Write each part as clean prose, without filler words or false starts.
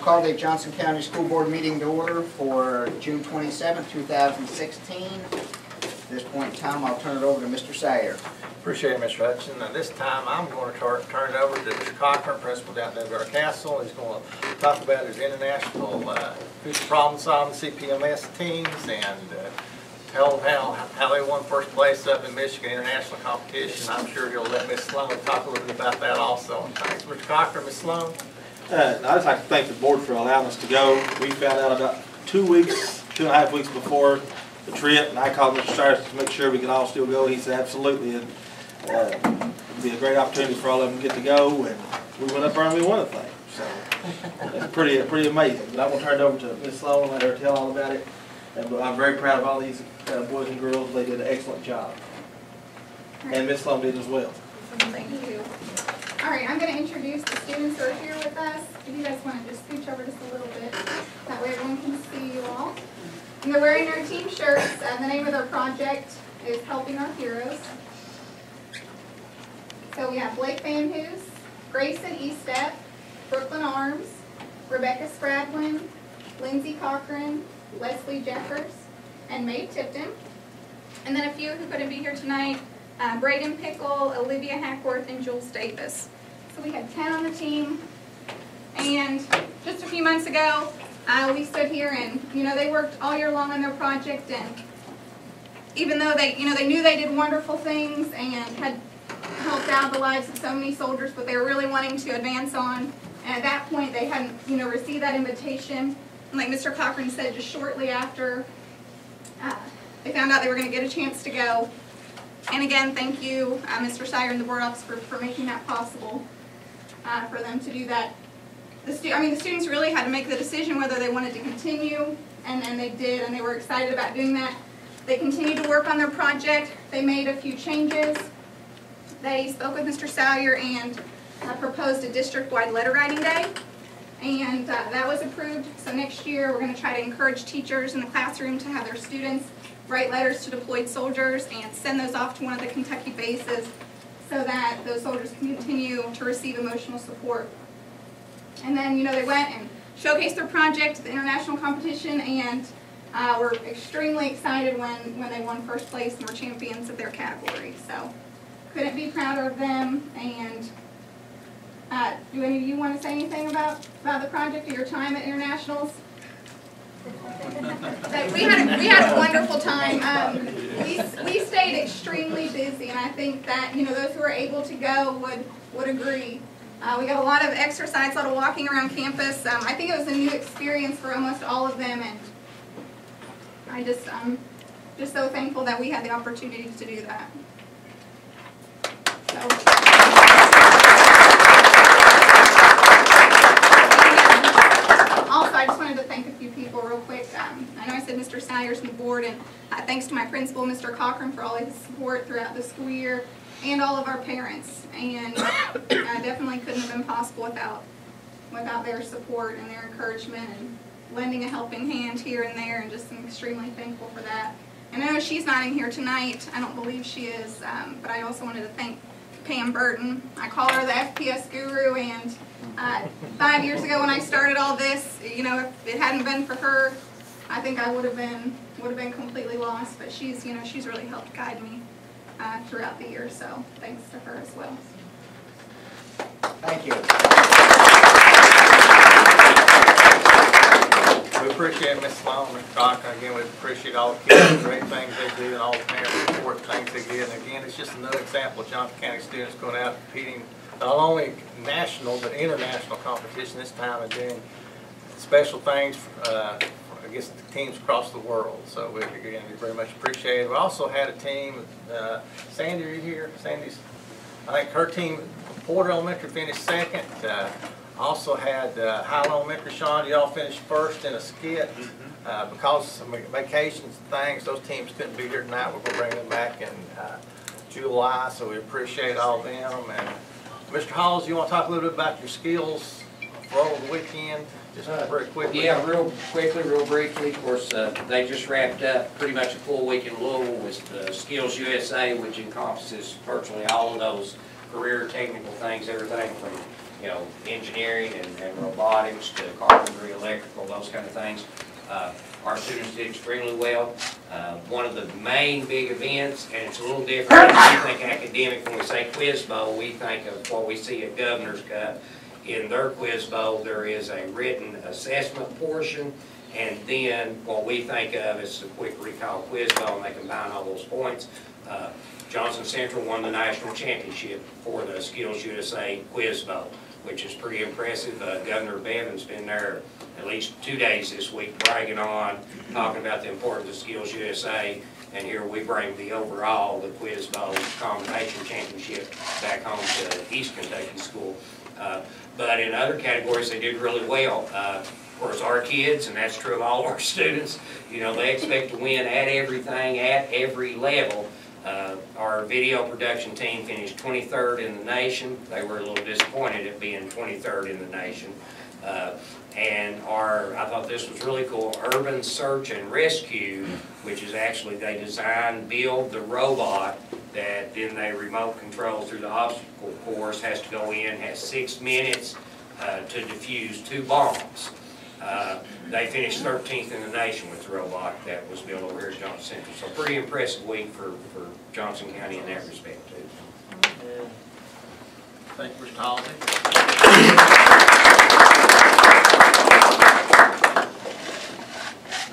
call the Johnson County School Board meeting to order for June 27, 2016. At this point in time, I'll turn it over to Mr. Sayer. Appreciate it, Mr. Hutchinson. Now, this time I'm going to turn it over to Mr. Cochran, principal down at Dunbar Castle. He's going to talk about his international future problem-solving CPMS teams and tell them how they won first place up in Michigan international competition. I'm sure he'll let Ms. Sloan talk a little bit about that also. Thanks, Mr. Cochran. Ms. Sloan. I'd just like to thank the board for allowing us to go. We found out about 2.5 weeks before the trip, and I called Mr. Cyrus to make sure we could all still go. He said absolutely. It'd be a great opportunity for all of them to get to go, and we went up there and we won the thing. So it's pretty amazing. But I'm going to turn it over to Ms. Sloan and let her tell all about it. But I'm very proud of all these boys and girls. They did an excellent job. And Ms. Sloan did as well. Thank you. All right, I'm going to introduce the students who are here with us. If you guys want to just scooch over just a little bit, that way everyone can see you all. And they're wearing their team shirts, and the name of their project is Helping Our Heroes. So we have Blake Van Hoos, Grayson Estep, Brooklyn Arms, Rebecca Spradlin, Lindsay Cochran, Leslie Jeffers, and Mae Tipton. And then a few who couldn't be here tonight, Braden Pickle, Olivia Hackworth, and Jules Davis. So we had 10 on the team. And just a few months ago, we stood here and, they worked all year long on their project, and even though they knew they did wonderful things and had helped out the lives of so many soldiers, but they were really wanting to advance on. And at that point, they hadn't, received that invitation. And like Mr. Cochran said, just shortly after, they found out they were going to get a chance to go. And again, thank you, Mr. Sayer and the board office for making that possible for them to do that. The students really had to make the decision whether they wanted to continue, and they did, and they were excited about doing that. They continued to work on their project. They made a few changes. They spoke with Mr. Sayer and proposed a district-wide letter writing day, and that was approved. So next year we're going to try to encourage teachers in the classroom to have their students write letters to deployed soldiers and send those off to one of the Kentucky bases so that those soldiers can continue to receive emotional support. And then, they went and showcased their project at the international competition, and were extremely excited when they won first place and were champions of their category. So couldn't be prouder of them. And do any of you want to say anything about the project or your time at internationals? We had a wonderful time. We stayed extremely busy, and I think that those who were able to go would agree. We got a lot of exercise, a lot of walking around campus. I think it was a new experience for almost all of them, and I'm just so thankful that we had the opportunity to do that. Also, I just wanted to thank a few people real quick. I know I said Mr. Sayers and the board, and thanks to my principal, Mr. Cochran, for all his support throughout the school year, and all of our parents. And definitely couldn't have been possible without their support and their encouragement and lending a helping hand here and there, and just am extremely thankful for that. And I know she's not in here tonight. I don't believe she is, but I also wanted to thank Pam Burton. I call her the FPS guru, and 5 years ago when I started all this, if it hadn't been for her, I think I would have been completely lost. But she's really helped guide me throughout the year, so thanks to her as well. Thank you. We appreciate Ms. Sloan and Mr. Cochran. Again, we appreciate all the kids, the great things they do, and all the parents support things they get. And again, it's just another example of Johnson County students going out and competing not only national but international competition this time, and doing special things for, against the teams across the world. So we very much appreciate it. We also had a team. Sandy, are you here? Sandy's. I think her team, Porter Elementary, finished second. Also had Highland Elementary, Sean, y'all finished first in a skit. Because of some vacations and things, those teams couldn't be here tonight. We're going to bring them back in July, so we appreciate all of them. And Mr. Halls, you want to talk a little bit about your skills for over the weekend? Just very quickly. Yeah, real quickly, real briefly. Of course, they just wrapped up pretty much a full week in Louisville with Skills USA, which encompasses virtually all of those career technical things, everything from you know, engineering and robotics to carpentry, electrical, those kind of things. Our students did extremely well. One of the main big events, and it's a little different, we think academic, when we say Quiz Bowl, we think of what we see at Governor's Cup. In their Quiz Bowl, there is a written assessment portion, and then what we think of as the quick recall Quiz Bowl, and they combine all those points. Johnson Central won the national championship for the Skills USA Quiz Bowl, which is pretty impressive. Governor Bevan's been there at least 2 days this week bragging on, talking about the importance of Skills USA, and here we bring the overall, the Quiz Bowl combination championship back home to East Kentucky School. But in other categories, they did really well. Of course, our kids, and that's true of all our students, you know, they expect to win at everything, at every level. Our video production team finished 23rd in the nation. They were a little disappointed at being 23rd in the nation. And I thought this was really cool, Urban Search and Rescue, which is actually, they design, build the robot that then they remote control through the obstacle course, has to go in, has 6 minutes to defuse 2 bombs. They finished 13th in the nation with the robot that was built over here at Johnson Central. So pretty impressive week for Johnson County in that respect too. Thank you, Mr. Holiday.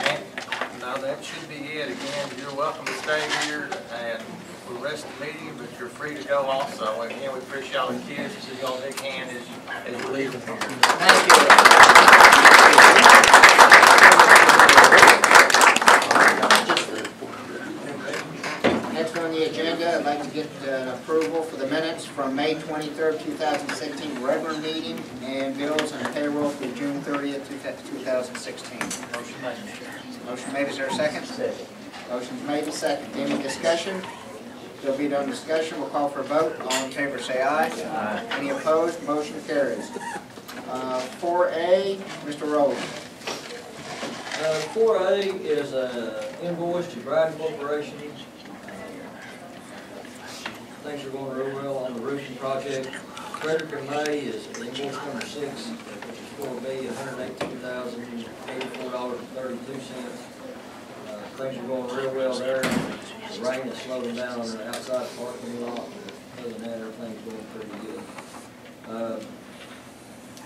And now that should be it. Again, you're welcome to stay here and for the rest of the meeting, but you're free to go also. And again, we appreciate all the kids. So y'all big hand as you leave them here. Thank you. Next on the agenda, I'd like to get approval for the minutes from May 23rd, 2016 regular meeting and bills and payroll for June 30th, 2016. Motion made, Mr. Chairman. Motion made, is there a second? Second. Motion's made and second. Any discussion? There'll be no discussion. We'll call for a vote. All in favor say aye. Aye. Any opposed? Motion carries. 4A, Mr. Rowland. 4A is an invoice to Dryden Corporation. Things are going real well on the roofing project. Frederick and May is invoice number 6, which is for $1,118,084.32. Things are going real well there. The rain has slowed them down on the outside parking lot, but other than that, everything's going pretty good.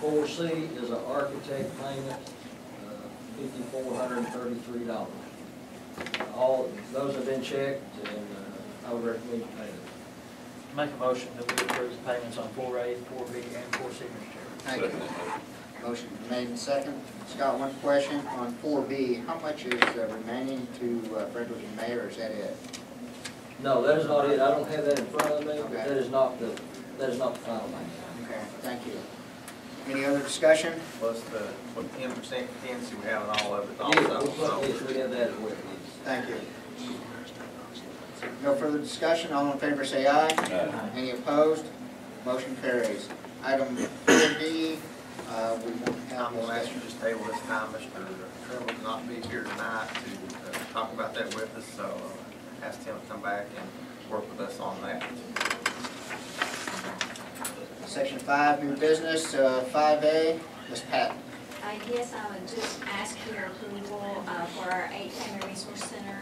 4C is an architect payment, $5,433. All those have been checked, and I would recommend you pay them. Make a motion that we approve the payments on 4A, 4B, and 4C, Mr. Chairman. Thank you. Motion made and second. Scott, one question on 4B. How much is remaining to Frederick and May, or is that it? No, that is not it. I don't have that in front of me, but Okay. that is not the final thing. Okay, thank you. Any other discussion? Plus the 10% contingency we have in all of it Yes, also. yes, we have that as well, yes. Thank you. No further discussion. All in favor say aye. Aye. Any opposed? Motion carries. Item 4B, we won't have. I'm going to ask you to just table this time. Mr. Trimble will not be here tonight to talk about that with us, so ask him to come back and work with us on that. Section 5, new business, 5A, Ms. Patton. Yes, I would just ask for your approval for our 8 Family Resource Center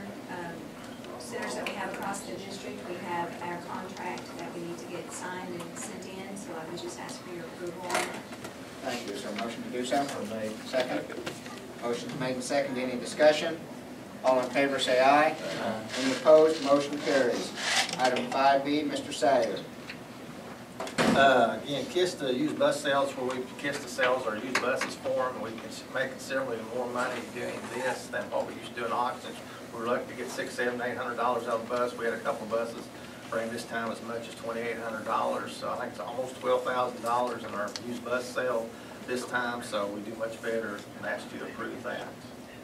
centers that we have across the district. We have our contract that we need to get signed and sent in, so I would just ask for your approval on it. Thank you. Is there a motion to do so? Second. Motion's made and seconded. Any discussion? All in favor say aye. Any opposed? Motion carries. Item 5B, Mr. Sayer. Again, KISS the used bus sales, where we KISS the sales or used buses for them. We can make considerably more money doing this than what we used to do in auctions. We were lucky to get $600, $700, $800 out of the bus. We had a couple of buses bring this time as much as $2,800. So I think it's almost $12,000 in our used bus sale this time. So we do much better and ask you to approve that.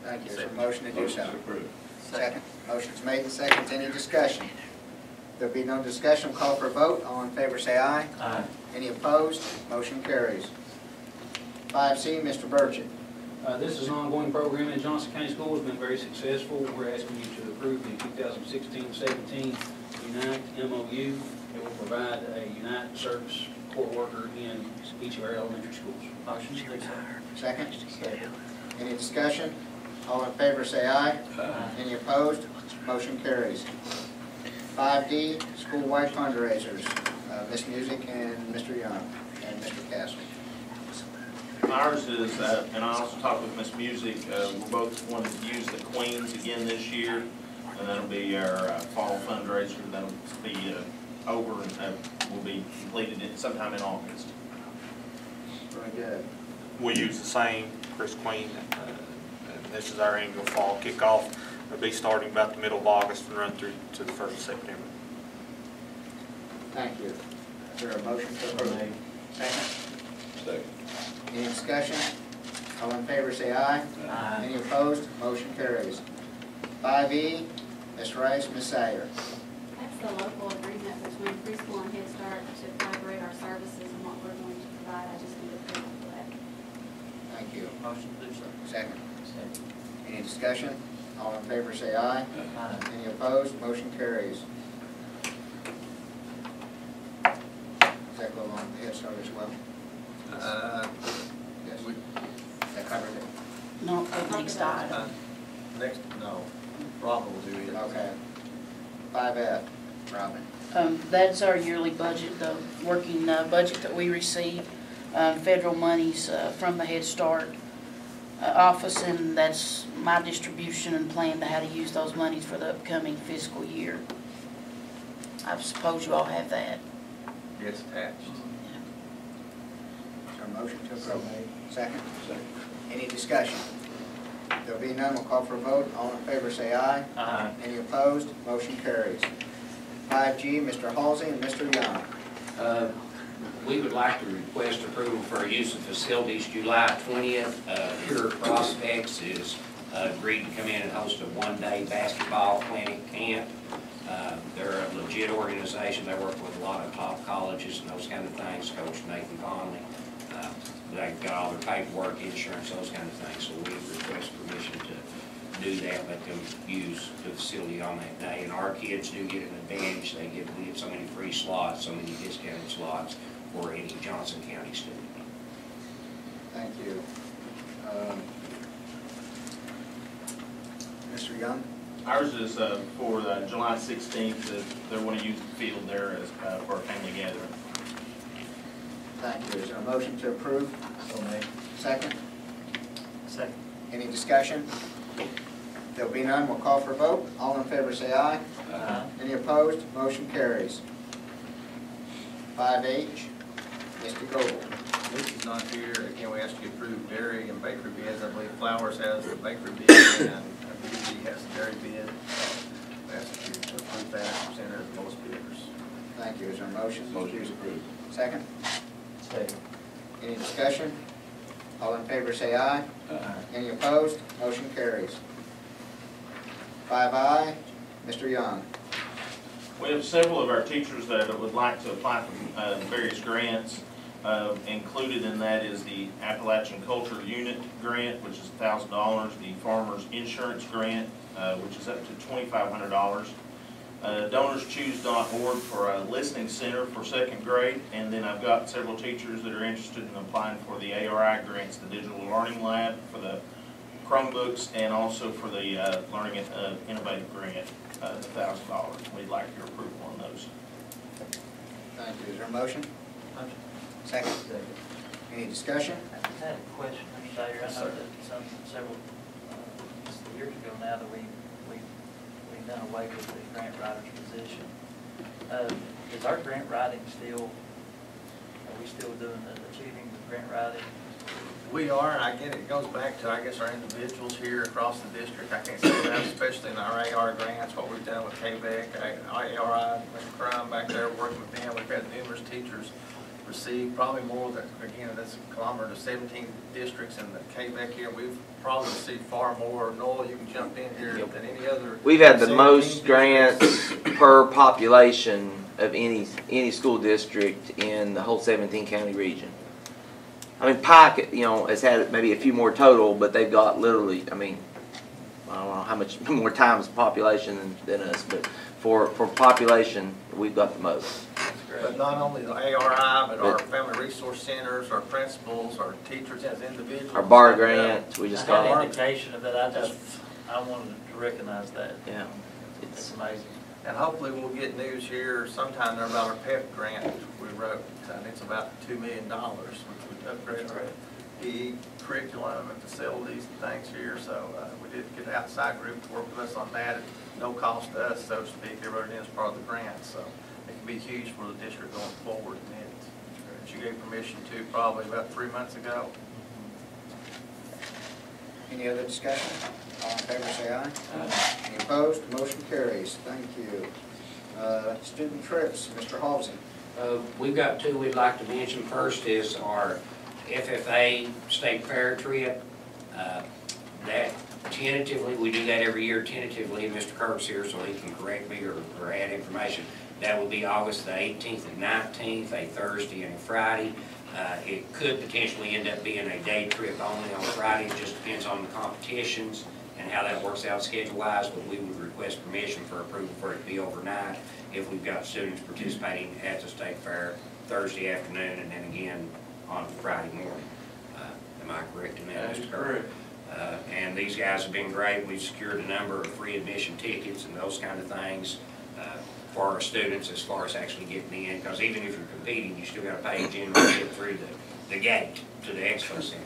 Thank you. Is there a motion to do so? Second. Motion's made and seconded. Any discussion? There'll be no discussion. Call for a vote. All in favor say aye. Aye. Any opposed? Motion carries. 5C, Mr. Burchett. This is an ongoing program in Johnson County Schools. It's been very successful. We're asking you to approve the 2016-17 Unite MOU. It will provide a Unite service support worker in each of our elementary schools. Motion to do so. Second? Any discussion? All in favor say aye. Any opposed? Motion carries. 5D, school-wide fundraisers. Ms. Music and Mr. Young and Mr. Castle. Ours is, and I also talked with Miss Music, we're both wanting to use the Queens again this year, and that'll be our fall fundraiser. That'll be over and will be completed sometime in August. Very good. We use the same Chris Queen, and this is our annual fall kickoff. It'll be starting about the middle of August and run through to the 1st of September. Thank you. Is there a motion to approve? Second. Any discussion? All in favor say aye. Any opposed? Motion carries. 5E, Ms. Rice, Ms. Sayer. That's the local agreement between preschool and Head Start to collaborate our services and what we're going to provide. I just need approval for that. Thank you. Motion to do so. Second. Any discussion? All in favor say aye. Any opposed? Motion carries. Does that go along with Head Start as well? Yes. That covers it? No, next item. Next, no, Robin will do it. Okay. 5F, Robin. That's our yearly budget, the working budget that we receive, federal monies from the Head Start office, and that's my distribution and plan to how to use those monies for the upcoming fiscal year. I suppose you all have that. It's attached. Is there a motion to approve? Second? Any discussion? There'll be none, we'll call for a vote. All in favor say aye. Any opposed? Motion carries. 5G, Mr. Halsey and Mr. Young. We would like to request approval for use of facilities July 20th. Pure Prospects is agreed to come in and host a one-day basketball clinic camp. They're a legit organization. They work with a lot of top colleges and those kind of things. Coach Nathan Conley. They've got all their paperwork, insurance, those kind of things. So we request permission to do that, let them use the facility on that day. And our kids do get an advantage. We get so many free slots, so many discounted slots for any Johnson County student. Thank you. Mr. Young? Ours is for July 16th. They want to use the field there as for a family gathering. Thank you. Is there a motion to approve? So made. Second? Second. Any discussion? There'll be none, we'll call for a vote. All in favor say aye. Any opposed? Motion carries. 5H, Mr. Goble. Lucy's not here. Again, we asked you to approve dairy and bakery bids. I believe Flowers has the bakery bid and BG has the dairy bid. We asked you to approve that and present it as most bidders. Thank you. Is there a motion? Motion approved. Second? Second. Any discussion? All in favor say aye. Any opposed? Motion carries. 5I, Mr. Young. We have several of our teachers that would like to apply for various grants. Included in that is the Appalachian Culture Unit Grant, which is $1,000, the Farmers Insurance Grant, which is up to $2,500. DonorsChoose.org for a listening center for 2nd grade, and then I've got several teachers that are interested in applying for the ARI grants, the Digital Learning Lab for the Chromebooks, and also for the Learning Innovative Grant, $1,000. We'd like your approval on those. Thank you. Is there a motion? Motion. Second? Second. Any discussion? I had a question, Mr. Sayer. I know that several years ago now that we've done away with the grant writer's position. Is our grant writing still, are we still doing achieving the grant writing? We are, and I get it goes back to, I guess, our individuals here across the district. I can't say that, especially in our AR grants, what we've done with KBEC, ARI, Mr. Crime back there working with them. We've had numerous teachers receive probably more than, again, that's a conglomerate of 17 districts in the KBEC here. We've probably received far more. Noel, you can jump in here than any other. We've had the most grants per population of any school district in the whole 17 county region. I mean, Pike, has had maybe a few more total, but they've got literally, I don't know how much more times population than us, but for population, we've got the most. That's But not only the ARI, but our family resource centers, our principals, our teachers as individuals. Our bar grant, we just I got got it. indication of that, I wanted to recognize that. Yeah. It's amazing. And hopefully we'll get news here sometime there about our PEP grant we wrote, and it's about $2 million, which would upgrade our PE curriculum and facilities and things here. So we did get an outside group to work with us on that at no cost to us, so to speak. They wrote it in as part of the grant, so it can be huge for the district going forward. And you gave permission to probably about 3 months ago. Any other discussion? All in favor, say aye. Any opposed? Motion carries. Thank you. Student trips, Mr. Halsey. We've got two we'd like to mention. First is our FFA State Fair trip. That tentatively, we do that every year tentatively, and Mr. Kirk's here so he can correct me or add information. That would be August the 18th and 19th, a Thursday and a Friday. It could potentially end up being a day trip only on Friday. It just depends on the competitions and how that works out schedule-wise, but we would request permission for approval for it to be overnight if we've got students participating at the State Fair Thursday afternoon and then again on Friday morning. Am I correct in that, Mr. Kirk? And these guys have been great. We've secured a number of free admission tickets and those kind of things for our students as far as actually getting in, because even if you're competing, you still got to pay a general to get through the gate to the Expo Center.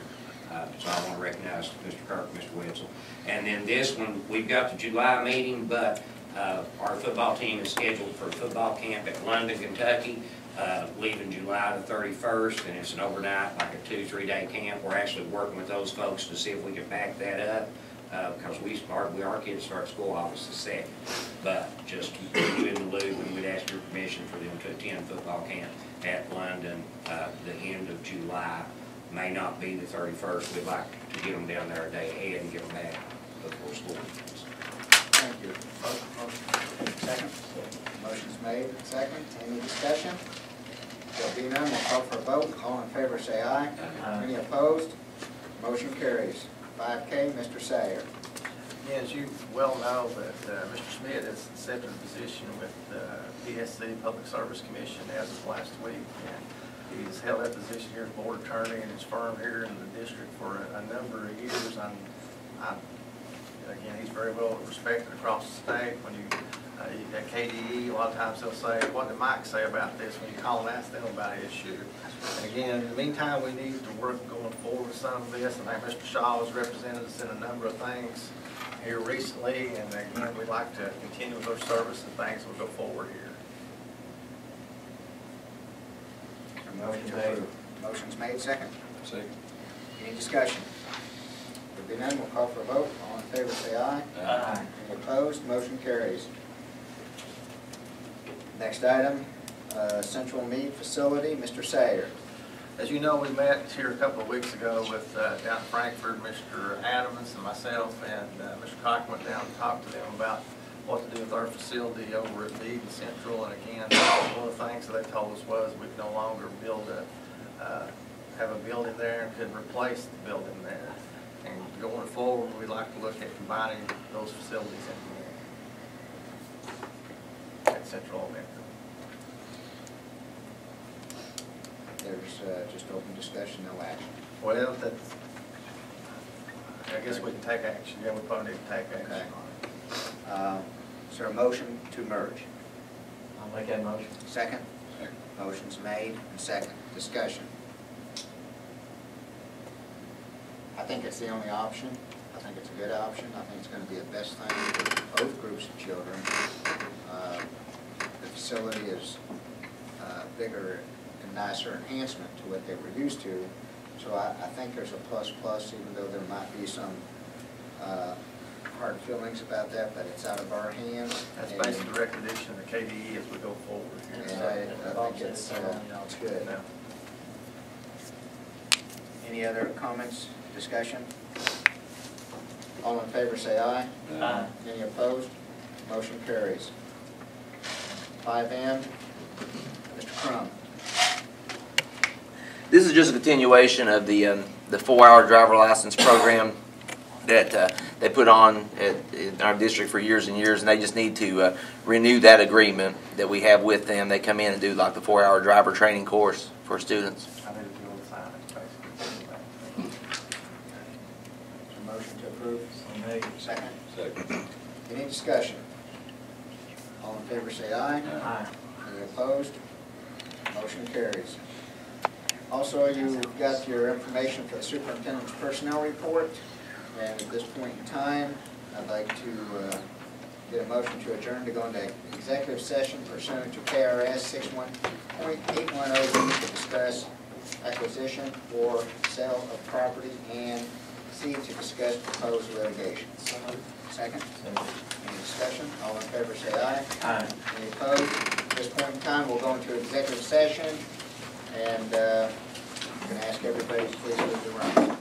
So I want to recognize Mr. Kirk, Mr. Wetzel. And then this one, we've got the July meeting, but our football team is scheduled for football camp at London, Kentucky, leaving July the 31st, and it's an overnight, like a 2-3 day camp. We're actually working with those folks to see if we can back that up, because our kids start school August the 2nd. But just keep you in the loop, and we'd ask your permission for them to attend football camp at London the end of July. May not be the 31st. We'd like to get them down there a day ahead and get them back before school begins. Thank you. Motion second. Motion's made. Second. Any discussion? There'll be none. We'll call for a vote. All in favor, say aye. Any opposed? Motion carries. 5K, Mr. Sayer. As you well know, that Mr. Smith has accepted a position with the PSC Public Service Commission as of last week. And he's held that position here as board attorney in his firm here in the district for a number of years. Again, he's very well respected across the state. When you at KDE, a lot of times they'll say, "What did Mike say about this?" When you call and ask them about an issue. And again, in the meantime, we need to work going forward with some of this. And I think Mr. Shaw has represented us in a number of things here recently. And again, we'd like to continue with those services and things as we go forward here. Motion made. Motion's made. Second. Second. Any discussion? There'll be none. We'll call for a vote. All in favor, say aye. Aye. Any opposed? Motion carries. Next item, Central Mead Facility, Mr. Sayer. As you know, we met here a couple of weeks ago with down in Frankfurt, Mr. Adams and myself, and Mr. Cock went down and talked to them about what to do with our facility over at Mead and Central. And again, one of the things that they told us was we could no longer have a building there and could replace the building there. And going forward, we'd like to look at combining those facilities into one at Central Elementary. There's just open discussion, no action. Well, that's, I guess we can take action. Yeah, we probably need to take action Okay. on it. Is there a motion to merge? I'll make that motion. Second? Motion's made and second. Discussion. I think it's the only option. I think it's a good option. I think it's going to be the best thing for both groups of children. The facility is bigger and nicer enhancement to what they were used to. So I think there's a plus, even though there might be some hard feelings about that, but it's out of our hands. That's basically the recognition of the KDE as we go forward. And I think it's good. No. Any other comments, discussion? All in favor say aye. Aye. Any opposed? Motion carries. 5M, Mr. Crum. This is just a continuation of the 4-hour driver license program that they put on in our district for years and years, and they just need to renew that agreement that we have with them. They come in and do like the 4-hour driver training course for students. I need to go and sign it, basically. Is there a motion to approve? So moved. Second. Second. Any discussion? All in favor say aye. Aye. Any opposed? Motion carries. Also, you've got your information for the superintendent's personnel report, and at this point in time, I'd like to get a motion to adjourn to go into executive session pursuant to KRS 61.810 to discuss acquisition or sale of property, and C, to discuss proposed litigation. Second? Any discussion? All in favor say aye. Aye. Any opposed? At this point in time, we'll go into executive session, and I'm going to ask everybody to please leave the room.